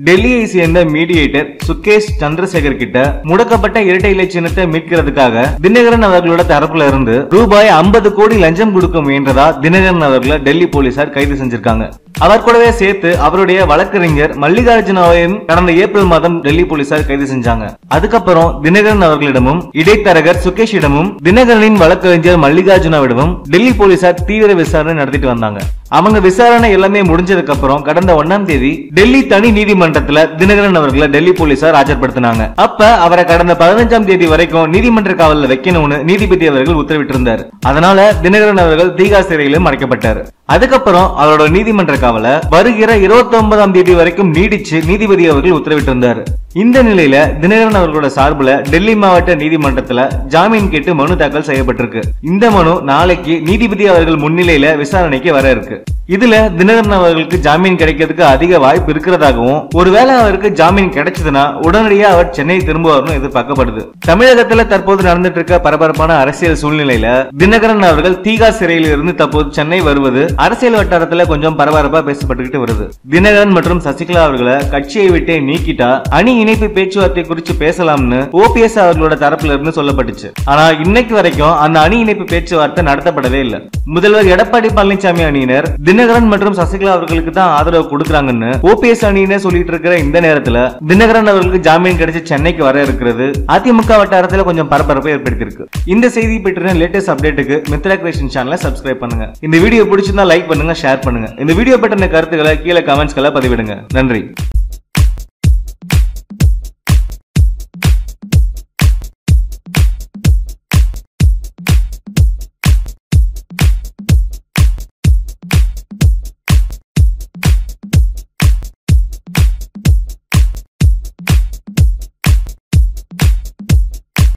டெல்லியை சேர்ந்த மீடியேட்டர் சுகேஷ் சந்திரசேகர் கிட்ட முடக்கப்பட்ட இரட்டை இலை சின்னத்தை மீட்கிறதுக்காக தினகரன் அவர்களோட தரப்புல இருந்து ரூபாய் 50 கோடி லஞ்சம் கொடுக்க முயன்றதா தினகரன் அவர்களை டெல்லி போலீசார் கைது செஞ்சிருக்காங்க. அவர் கூடவே சேர்த்து அவருடைய வழக்கறிஞர் மல்லிகார்ஜுனாவையும் கடந்த ஏப்ரல் மாதம் டெல்லி போலீசார் கைது செஞ்சாங்க. அதுக்கப்புறம் தினகரன் அவர்களிடமும் இடைத்தரகர் சுகேஷிடமும் தினகரனின் வழக்கறிஞர் மல்லிகார்ஜுனாவிடமும் டெல்லி போலீசார் தீவிர விசாரணை நடத்திட்டு வந்தாங்க. அவங்க விசாரணை எல்லாமே முடிஞ்சதுக்கு அப்புறம் கடந்த 1ஆம் தேதி டெல்லி தனி நீதிமன்றத்துல தினகரன் அவர்களை டெல்லி போலீசார் ஆஜர்படுத்தினாங்க. அப்ப அவரை கடந்த 15ஆம் தேதி வரைக்கும் நீதிமன்ற காவலில் வைக்கணும்னு நீதிபதி அவர்கள் உத்தரவிட்டிருந்தார். அதனால தினகரன் அவர்கள் தீகார் சிறையிலும் அடைக்கப்பட்டார். அதுக்கப்புறம் அவரோட நீதிமன்ற காவலை வருகிற 29ஆம் தேதி வரைக்கும் நீடிச்சு நீதிபதி அவர்கள் உத்தரவிட்டிருந்தார். இந்த நிலையில தினகரன் அவர்களோட சார்பில் டெல்லி மாவட்ட நீதிமன்றத்துல ஜாமீன் கேட்டு மனு தாக்கல் செய்யப்பட்டிருக்கு. இந்த மனு நாளைக்கு நீதிபதி அவர்கள் முன்னிலையில விசாரணைக்கு வர இருக்கு. இதுல தினகரன் அவர்களுக்கு ஜாமீன் கிடைக்கிறதுக்கு அதிக வாய்ப்பு இருக்கிறதாகவும் ஒருவேளை அவருக்கு ஜாமீன் கிடைச்சதுன்னா உடனடியா அவர் சென்னை திரும்புவார்னு எதிர்பார்க்கப்படுது. தமிழகத்துல தற்போது நடந்துட்டு இருக்க பரபரப்பான அரசியல் சூழ்நிலையில தினகரன் அவர்கள் தீகார் சிறையில் இருந்து தற்போது சென்னை வருவது அரசியல் வட்டாரத்துல கொஞ்சம் பரபரப்பா பேசப்பட்டுக்கிட்டு வருது. தினகரன் மற்றும் சசிகலா அவர்களை கட்சியை விட்டே நீக்கிட்டா அணி இணைப்பு பேச்சுவார்த்தை குறித்து பேசலாம்னு ஓபிஎஸ் அவர்களோட தரப்புல இருந்து சொல்லப்பட்டுச்சு. ஆனா இன்னைக்கு வரைக்கும் அந்த அணி இணைப்பு பேச்சுவார்த்தை நடத்தப்படவே இல்லை. முதல்வர் எடப்பாடி பழனிசாமி அணியினர் தினகரன் மற்றும் சசிகலா அவர்களுக்கு தான் ஆதரவு கொடுக்கறாங்கன்னு ஓபிஎஸ் அணியினர் சொல்லிட்டு இருக்கிற இந்த நேரத்துல தினகரன் அவர்களுக்கு ஜாமீன் கிடைச்சு சென்னைக்கு வர இருக்கிறது அதிமுக வட்டாரத்துல கொஞ்சம் பரபரப்பை ஏற்படுத்தியிருக்கு. இந்த செய்தி பற்றின லேட்டஸ்ட் அப்டேட்டுக்கு மித்ரா கிரியேஷன் சேனலை சப்ஸ்கிரைப் பண்ணுங்க. இந்த வீடியோ பிடிச்சிருந்தா லைக் பண்ணுங்க, ஷேர் பண்ணுங்க. இந்த வீடியோ பற்றின கருத்துக்களை கீழே கமெண்ட்ஸ்ல பதிவிடுங்க. நன்றி.